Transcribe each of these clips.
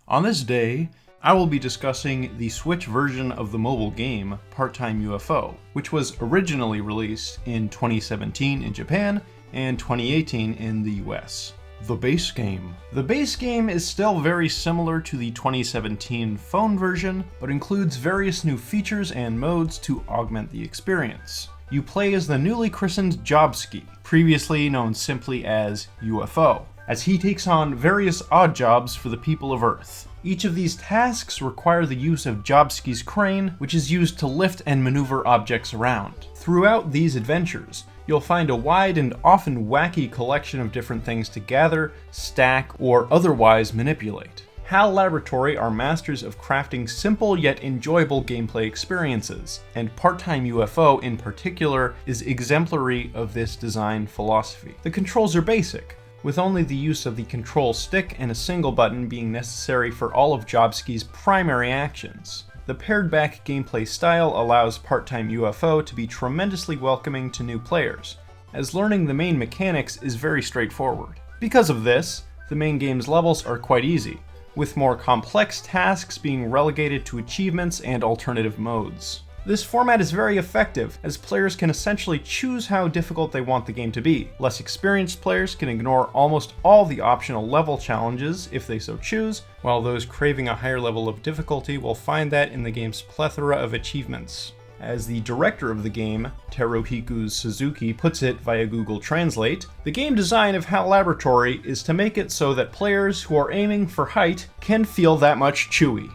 On this day, I will be discussing the Switch version of the mobile game, Time UFO, which was originally released in 2017 in Japan and 2018 in the US. The base game. The base game is still very similar to the 2017 phone version, but includes various new features and modes to augment the experience. You play as the newly christened Jobski, previously known simply as UFO, as he takes on various odd jobs for the people of Earth. Each of these tasks require the use of Jobski's crane, which is used to lift and maneuver objects around. Throughout these adventures, you'll find a wide and often wacky collection of different things to gather, stack, or otherwise manipulate. HAL Laboratory are masters of crafting simple yet enjoyable gameplay experiences, and Time UFO in particular is exemplary of this design philosophy. The controls are basic, with only the use of the control stick and a single button being necessary for all of Jobski's primary actions. The pared-back gameplay style allows Time UFO to be tremendously welcoming to new players, as learning the main mechanics is very straightforward. Because of this, the main game's levels are quite easy, with more complex tasks being relegated to achievements and alternative modes. This format is very effective, as players can essentially choose how difficult they want the game to be. Less experienced players can ignore almost all the optional level challenges if they so choose, while those craving a higher level of difficulty will find that in the game's plethora of achievements. As the director of the game, Teruhiku Suzuki, puts it via Google Translate, the game design of HAL Laboratory is to make it so that players who are aiming for height can feel that much chewy.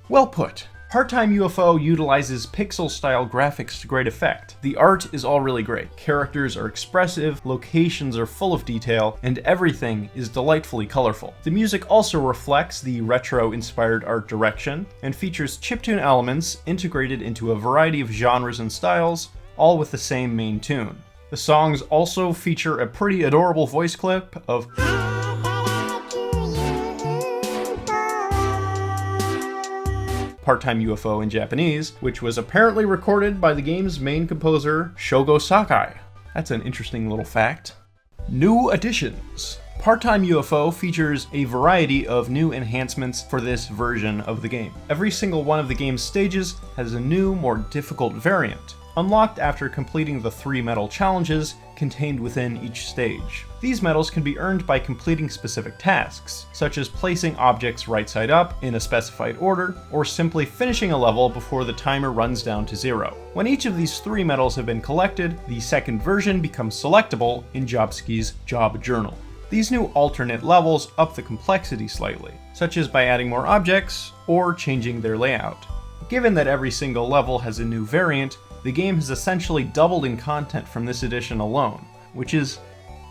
Well put. Time UFO utilizes pixel-style graphics to great effect. The art is all really great. Characters are expressive, locations are full of detail, and everything is delightfully colorful. The music also reflects the retro-inspired art direction, and features chiptune elements integrated into a variety of genres and styles, all with the same main tune. The songs also feature a pretty adorable voice clip of Time UFO in Japanese, which was apparently recorded by the game's main composer, Shogo Sakai. That's an interesting little fact. New additions. Time UFO features a variety of new enhancements for this version of the game. Every single one of the game's stages has a new, more difficult variant, unlocked after completing the 3 medal challenges contained within each stage. These medals can be earned by completing specific tasks, such as placing objects right side up in a specified order, or simply finishing a level before the timer runs down to 0. When each of these 3 medals have been collected, the second version becomes selectable in Jobski's Job Journal. These new alternate levels up the complexity slightly, such as by adding more objects or changing their layout. Given that every single level has a new variant, the game has essentially doubled in content from this edition alone, which is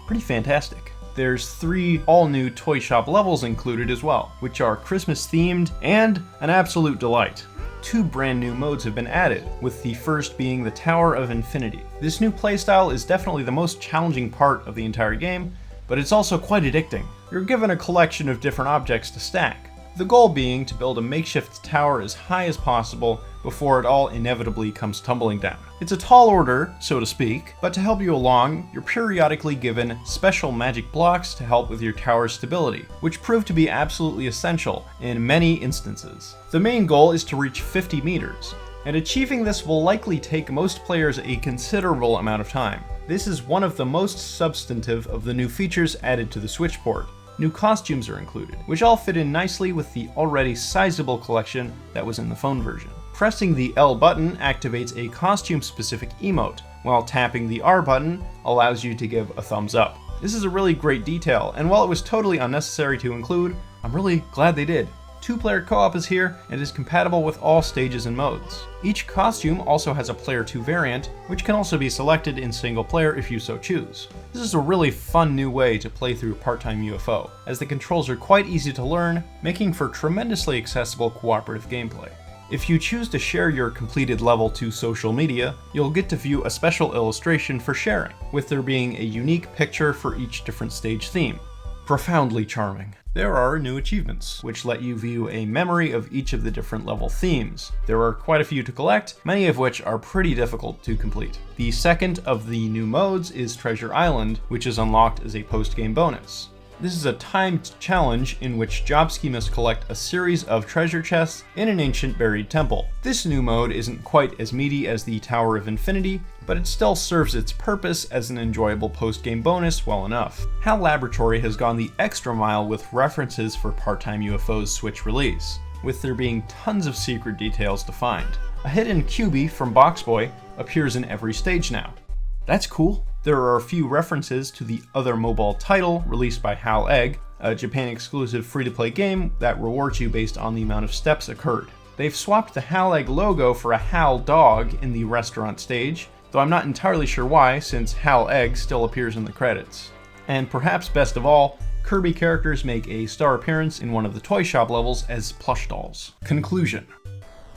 pretty fantastic. There's 3 all-new Toy Shop levels included as well, which are Christmas-themed and an absolute delight. 2 brand new modes have been added, with the first being the Tower of Infinity. This new playstyle is definitely the most challenging part of the entire game, but it's also quite addicting. You're given a collection of different objects to stack, the goal being to build a makeshift tower as high as possible before it all inevitably comes tumbling down. It's a tall order, so to speak, but to help you along, you're periodically given special magic blocks to help with your tower's stability, which prove to be absolutely essential in many instances. The main goal is to reach 50 meters, and achieving this will likely take most players a considerable amount of time. This is one of the most substantive of the new features added to the Switch port. New costumes are included, which all fit in nicely with the already sizable collection that was in the phone version. Pressing the L button activates a costume-specific emote, while tapping the R button allows you to give a thumbs up. This is a really great detail, and while it was totally unnecessary to include, I'm really glad they did. 2-player co-op is here and is compatible with all stages and modes. Each costume also has a Player 2 variant, which can also be selected in single player if you so choose. This is a really fun new way to play through Time UFO, as the controls are quite easy to learn, making for tremendously accessible cooperative gameplay. If you choose to share your completed level to social media, you'll get to view a special illustration for sharing, with there being a unique picture for each different stage theme. Profoundly charming. There are new achievements, which let you view a memory of each of the different level themes. There are quite a few to collect, many of which are pretty difficult to complete. The second of the new modes is Treasure Island, which is unlocked as a post-game bonus. This is a timed challenge in which Jobski must collect a series of treasure chests in an ancient buried temple. This new mode isn't quite as meaty as the Tower of Infinity, but it still serves its purpose as an enjoyable post-game bonus well enough. HAL Laboratory has gone the extra mile with references for Part-Time UFO's Switch release, with there being tons of secret details to find. A hidden QB from Boxboy appears in every stage now. That's cool. There are a few references to the other mobile title released by HAL Egg, a Japan-exclusive free-to-play game that rewards you based on the amount of steps occurred. They've swapped the HAL Egg logo for a HAL dog in the restaurant stage, though I'm not entirely sure why, since HAL Egg still appears in the credits. And perhaps best of all, Kirby characters make a star appearance in one of the toy shop levels as plush dolls. Conclusion.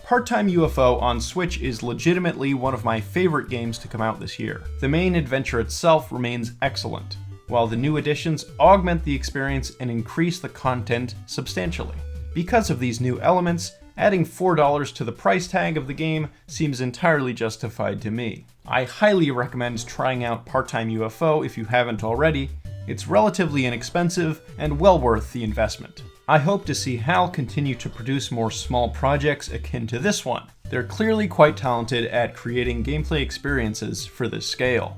Part-Time UFO on Switch is legitimately one of my favorite games to come out this year. The main adventure itself remains excellent, while the new additions augment the experience and increase the content substantially. Because of these new elements, adding $4 to the price tag of the game seems entirely justified to me. I highly recommend trying out Part-Time UFO if you haven't already. It's relatively inexpensive and well worth the investment. I hope to see HAL continue to produce more small projects akin to this one. They're clearly quite talented at creating gameplay experiences for this scale.